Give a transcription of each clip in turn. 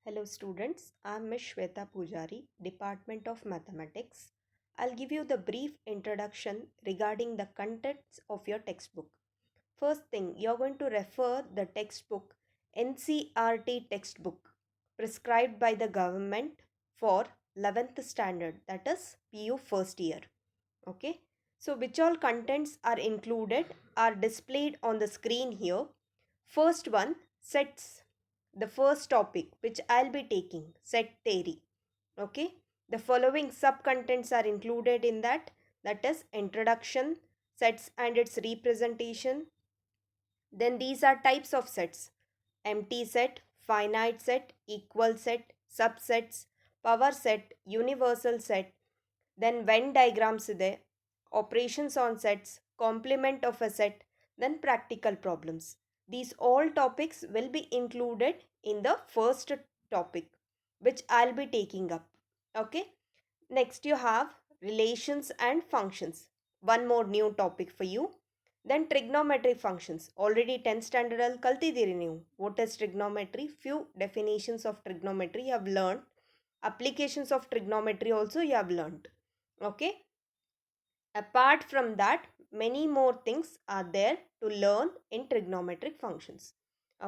Hello students, I am Ms. Shweta Pujari, Department of Mathematics. I'll give you the brief introduction regarding the contents of your textbook. First thing, you're going to refer the textbook NCERT textbook prescribed by the government for 11th standard, that is PU first year. Okay, so which all contents are included are displayed on the screen here. First one, sets. The first topic which I'll be taking, set theory. Okay, the following sub contents are included in that, that is introduction, sets and its representation. Then these are types of sets: empty set, finite set, equal set, subsets, power set, universal set. Then Venn diagrams ಇದೆ, operations on sets, complement of a set, then practical problems. These all topics will be included in the first topic which I'll be taking up. Okay. Next you have relations and functions. One more new topic for you. Then trigonometric functions. Already 10th standard al kaltidiri ನೀವು. What is trigonometry? Few definitions of trigonometry you have learned. Applications of trigonometry also you have learned. Okay. Apart from that, many more things are there to learn in trigonometric functions.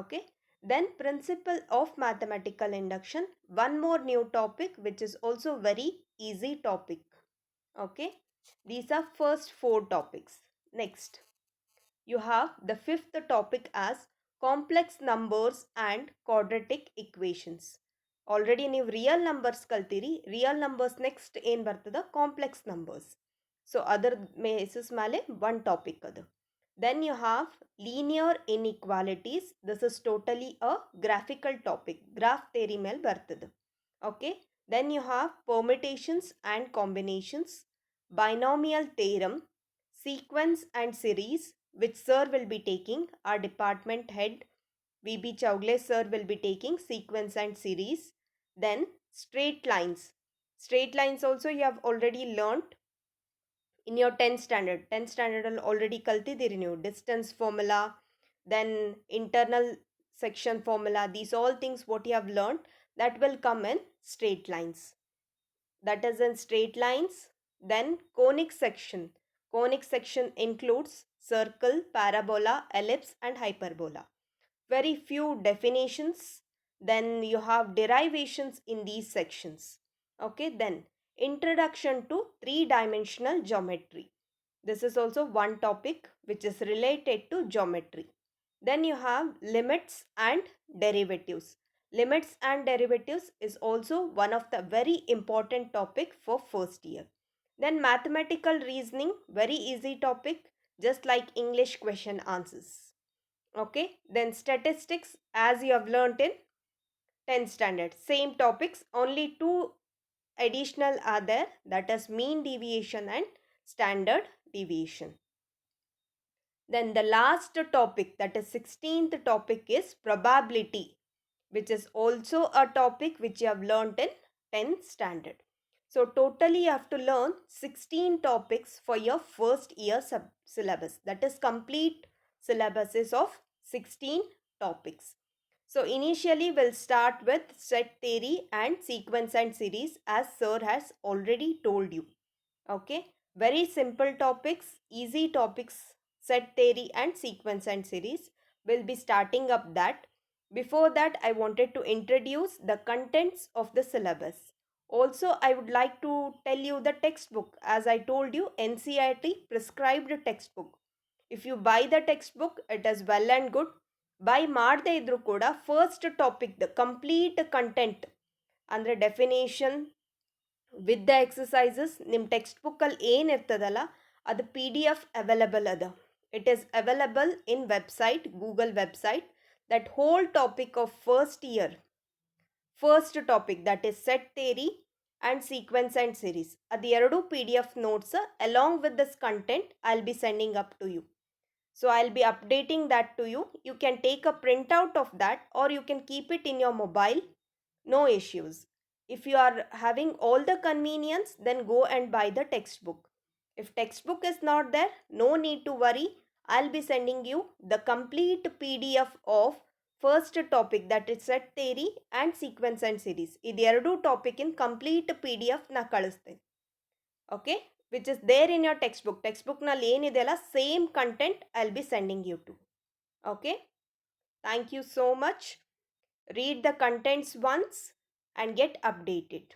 Okay. Then principle of mathematical induction, one more new topic which is also very easy topic. Okay, these are first four topics. Next you have the fifth topic as complex numbers and quadratic equations. Already ನೀವು real numbers ಕಲ್ತೀರಿ. Real numbers next ಏನು ಬರ್ತದ, complex numbers. So ಅದರ basis ಮೇಲೆ one topic ಅದು. Then you have linear inequalities. This is totally a graphical topic. Graph theory ಮೇಲೆ ಬರ್ತದೆ. Okay. Then you have permutations and combinations, binomial theorem, sequence and series, which sir will be taking. Our department head VB Chowgle sir will be taking sequence and series. Then straight lines. Straight lines also you have already learnt in your 10th standard. 10th standard already kaltidiri ನೀವು. Distance formula, then internal section formula. These all things what you have learnt, that will come in straight lines. That is in straight lines. Then conic section. Conic section includes circle, parabola, ellipse and hyperbola. Very few definitions. Then you have derivations in these sections. Okay, then introduction to three-dimensional geometry. This is also one topic which is related to geometry. Then you have limits and derivatives. Limits and derivatives is also one of the very important topic for first year. Then mathematical reasoning, very easy topic, just like English question answers. Okay, then statistics, as you have learnt in 10th standard, same topics, only two additional are there, that is mean deviation and standard deviation. Then the last topic, that is 16th topic, is probability, which is also a topic which you have learnt in 10th standard. So totally you have to learn 16 topics for your first year syllabus. That is complete syllabus is of 16 topics. So initially we'll start with set theory and sequence and series, as sir has already told you. Okay, very simple topics, easy topics, set theory and sequence and series. We'll be starting up that. Before that, I wanted to introduce the contents of the syllabus. Also, I would like to tell you the textbook. As I told you, NCERT prescribed textbook. If you buy the textbook, it is well and good. Buy ಮಾಡದೇ ಇದ್ರೂ ಕೂಡ first topic the complete content ಅಂದರೆ definition with the exercises ನಿಮ್ಮ text ಬುಕ್ಕಲ್ಲಿ ಏನಿರ್ತದಲ್ಲ ಅದು PDF available ಅದ. It is available in website, Google website. That whole topic of first year, first topic, that is set theory and sequence and series, adi eradu PDF notes along with this content I'll be sending up to you. So I'll be updating that to you. You can take a printout of that or you can keep it in your mobile. No issues. If you are having all the convenience, then go and buy the textbook. If textbook is not there, no need to worry. I'll be sending you the complete PDF of first topic that is set theory and sequence and series ಇದೆರಡೂ topic in complete P D F ನಾ ಕಳಿಸ್ತೇನೆ. Okay, which is there in your text ಬುಕ್ನಲ್ಲಿ ಏನಿದೆಯಲ್ಲ same content I will be sending you too. Okay, thank you so much. Read the contents once and get updated.